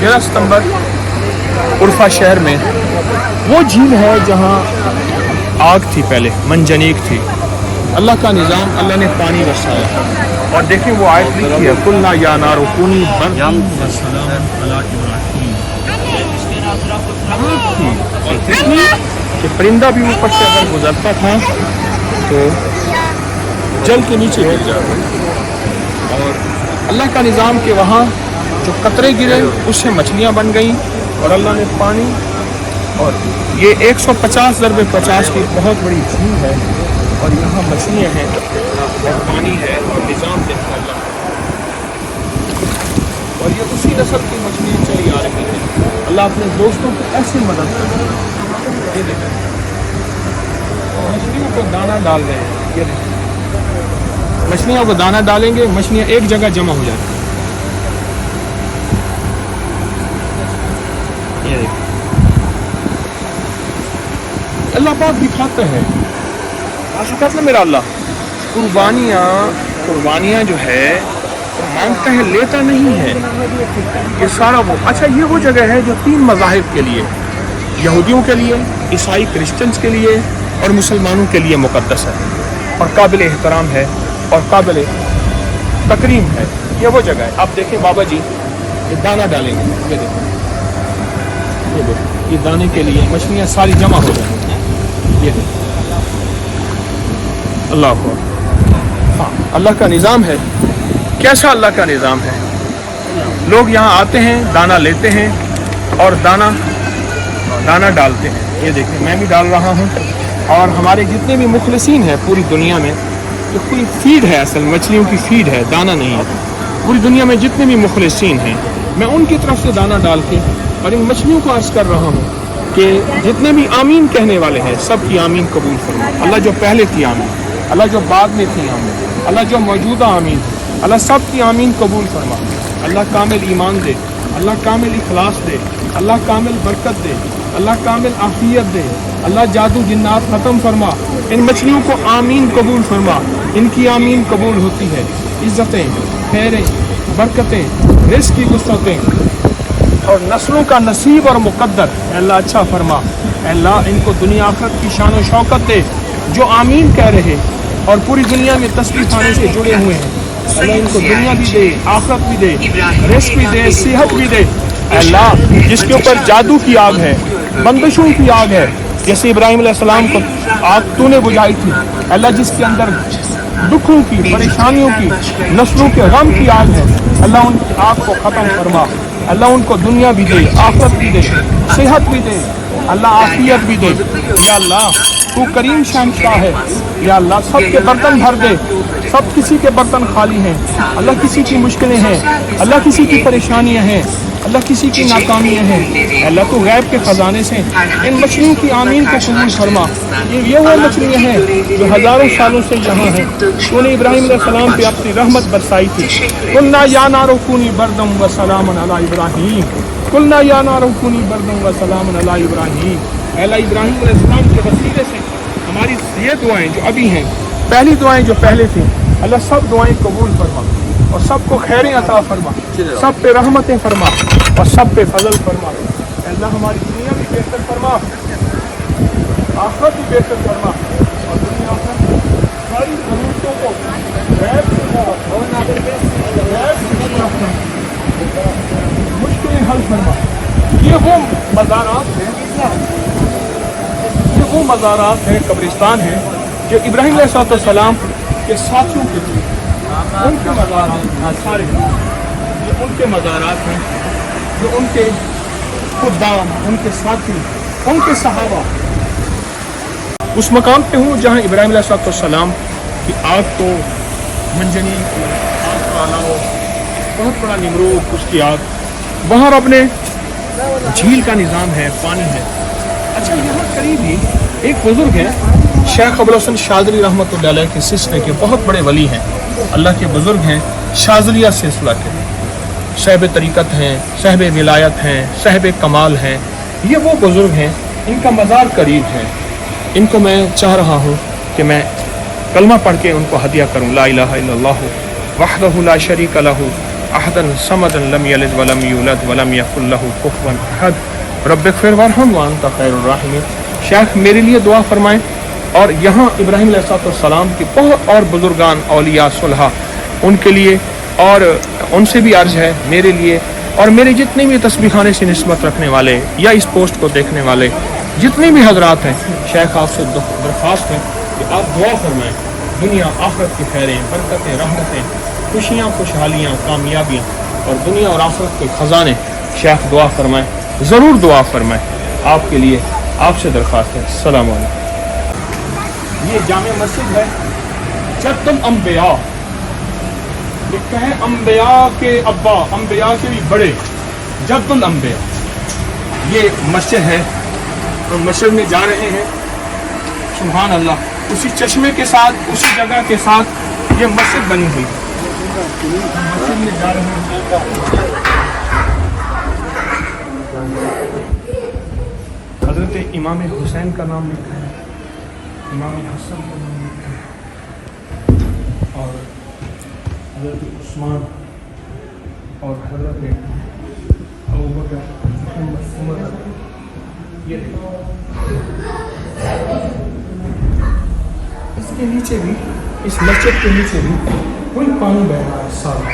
13 सितंबर उर्फा शहर में वो झील है जहाँ आग थी, पहले मंजनीक थी। अल्लाह का निज़ाम, अल्लाह ने पानी बरसाया। और देखें वो आयत लिखी है, कुलना या नारो कूनी बर्दन व सलामन अला इब्राहीम। और देखिए कि परिंदा भी ऊपर से अगर गुजरता था तो जल के नीचे गिर जाता। और अल्लाह का निज़ाम के वहाँ जो कतरे गिरे उससे मछलियाँ बन गईं और अल्लाह ने पानी, और ये 150 × 50 की बहुत बड़ी झील है और यहाँ मछलियाँ हैं और पानी है और निज़ाम देखा अल्लाह। और ये उसी नस्ल की मछलियाँ चली आ रही हैं। अल्लाह अपने दोस्तों को ऐसे मदद कर रहा है। ये देखें मछलियों को दाना डाल रहे हैं। ये देखें मछलियों को दाना डालेंगे, मछलियाँ एक जगह जमा हो जाती हैं। ये देखें अल्लाह पाक दिखाता है, आशिकात ना मेरा अल्लाह कुर्बानियाँ जो है तो मांगता है, लेता नहीं है। ये सारा वो अच्छा, ये वो जगह है जो 3 मज़ाहिब के लिए, यहूदियों के लिए, ईसाई क्रिश्चियंस के लिए और मुसलमानों के लिए मुक़द्दस है और काबिल एहतराम है और काबिल तकरीम है। ये वो जगह है। आप देखें बाबा जी ये दाना डालेंगे, ये देखें ये दाने के लिए मछलियाँ सारी जमा हो जाएंगी। ये अल्लाह को, हाँ अल्लाह का निज़ाम है। कैसा अल्लाह का निज़ाम है? लोग यहाँ आते हैं, दाना लेते हैं और दाना डालते हैं। ये देखें मैं भी डाल रहा हूँ और हमारे जितने भी मुखलिसीन हैं पूरी दुनिया में, तो कोई फीड है, असल मछलियों की फीड है, दाना नहीं है। पूरी दुनिया में जितने भी मुखलिसीन हैं मैं उनकी तरफ से दाना डाल के और इन मछलियों को अर्ज़ कर रहा हूँ कि जितने भी आमीन कहने वाले हैं सब की आमीन कबूल फरमा। अल्लाह जो पहले थी आमीन, अल्लाह जो बाद में थी आमीन, अल्लाह जो मौजूदा आमीन, अल्लाह सब की आमीन कबूल फरमा। अल्लाह कामिल ईमान दे, अल्लाह कामिल इखलास दे, अल्लाह कामिल बरकत दे, अल्लाह कामिल आफियत दे, अल्लाह जादू जिन्नात ख़त्म फरमा। इन मछलियों को आमीन कबूल फरमा, इनकी आमीन कबूल होती है। इज़्ज़तें, खैरें, बरकतें, रिज़्क़ की वुसअतें और नस्लों का नसीब और मुक़द्दर अल्लाह अच्छा फरमा। अल्लाह इनको दुनिया आखिरत की शान और शौकत दे। जो आमीन कह रहे और पूरी दुनिया में तस्बीह खाने से जुड़े हुए हैं, अल्लाह इनको दुनिया भी दे, आखिरत भी दे, रिज़्क़ भी दे, सेहत भी दे। अल्लाह जिसके ऊपर जादू की आग है, बंदिशों की आग है, जैसे इब्राहीम अलैहिस्सलाम को आग तूने बुझाई थी, अल्लाह जिसके अंदर दुखों की, परेशानियों की, नस्लों के गम की आग है, अल्लाह उनकी आग को ख़त्म फरमा। अल्लाह उनको दुनिया भी दे, आखिरत भी दे, सेहत भी दे, अल्लाह आफियत भी दे। या अल्लाह तू करीम शहंशाह है। या अल्लाह सब के बर्तन भर दे, सब किसी के बर्तन खाली हैं। अल्लाह किसी की मुश्किलें हैं, अल्लाह किसी की परेशानियां हैं, अल्लाह किसी की नाकामियां हैं। अल्लाह तू गैब के ख़जाने से इन मछलियों की आमीन को कबूल फरमा। ये वो मछलियाँ हैं जो हज़ारों सालों से यहाँ हैं। तूने इब्राहीम अलैहिस्सलाम पे अपनी रहमत बरसाई थी। कुलना या नारो कूनी बरदम व सलामन अला इब्राहीम, कुलना या नारो कूनी बरदम व सलामन अला इब्राहीम। अल्लाह इब्राहीम अलैहिस्सलाम के वसीले से हमारी ये दुआएं जो अभी हैं, पहली दुआएं जो पहले थी, अल्लाह सब दुआएं कबूल फरमा और सबको खैरें अता फरमा, सब पे रहमतें फरमा और सब पे फजल फरमा। अल्लाह हमारी दुनिया भी बेहतर फरमा, आखिरत भी बेहतर फरमा और दुनिया में सारी ज़रूरतों को मुश्किलें हल फरमा। ये वो मज़ारात हैं, कब्रिस्तान है जो इब्राहीम अलैहिस्सलाम के साथियों के थे, उनके मज़ारात सारे, ये उनके मज़ारात हैं जो उनके खुदाम, उनके साथी, उनके सहाबा। उस मकाम पे हूँ जहाँ इब्राहीम अलैहिस्सलाम की आग को मंजनी, आग का अलावा बहुत बड़ा निमरूद उसकी आग, वहाँ अपने झील का निज़ाम है, पानी है। अच्छा यहाँ करीब ही एक बुज़ुर्ग है, शेख अबुल हसन शाज़ली रहमतुल्लाह अलैह के सिलसिले के बहुत बड़े वली हैं, अल्लाह के बुज़ुर्ग हैं, शाज़लिया सिलसिला के, साहिब तरीक़त हैं, साहिब विलायत हैं, साहिब कमाल हैं। ये वो बुज़ुर्ग हैं, इनका मज़ार करीब है। इनको मैं चाह रहा हूँ कि मैं कलमा पढ़ के उनको हदिया करूँ, ला इलाहा इल्लल्लाहु वहदहु ला शरीका लहू अहदन समदन लम यलिद वलम यूलद वलम यकुल लहू कुफुवन अहद रब्बिग़फिर वरहम व अंत खैरुर राहिमीन। शेख मेरे लिए दुआ फरमाएं। और यहाँ इब्राहीम अलैहिस्सलाम की बहुत और बुजुर्गान औलिया सुलहा उनके लिए और उनसे भी अर्ज है मेरे लिए और मेरे जितने भी तस्बीहाने से निस्बत रखने वाले या इस पोस्ट को देखने वाले जितने भी हजरात हैं, शेख आपसे दरख्वास्त है कि आप दुआ फरमाएं, दुनिया आखिरत की खैरें, बरकतें, रहमतें, खुशियाँ, खुशहालियाँ, कामयाबियाँ और दुनिया और आखिरत के ख़जाने शेख दुआ फरमाएं, ज़रूर दुआ फरमाएं। आपके लिए आपसे दरख्वास्त है। अस्सलाम वालेकुम। ये जामे मस्जिद है जद्दुल अंबिया, लिखता है अंबिया के अब्बा, अंबिया के भी बड़े, जद्दुल अंबिया। ये मस्जिद है, तो मस्जिद में जा रहे हैं। सुभान अल्लाह, उसी चश्मे के साथ, उसी जगह के साथ ये मस्जिद बनी हुई है। मस्जिद में जा रहे हैं। हजरत इमाम हुसैन का नाम लिखा है, इमाम हसन का नाम लिखा है और हजरत उस्मान और हजरत अबू बकर, उमर। ये इसके नीचे भी, इस मस्जिद के नीचे भी कोई पानी बह रहा है सारा,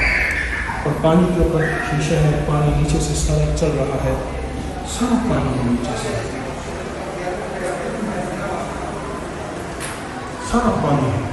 और पानी के ऊपर शीशे है, पानी नीचे से सारा चल रहा है, सारा पानी नीचे से, सारा पानी है।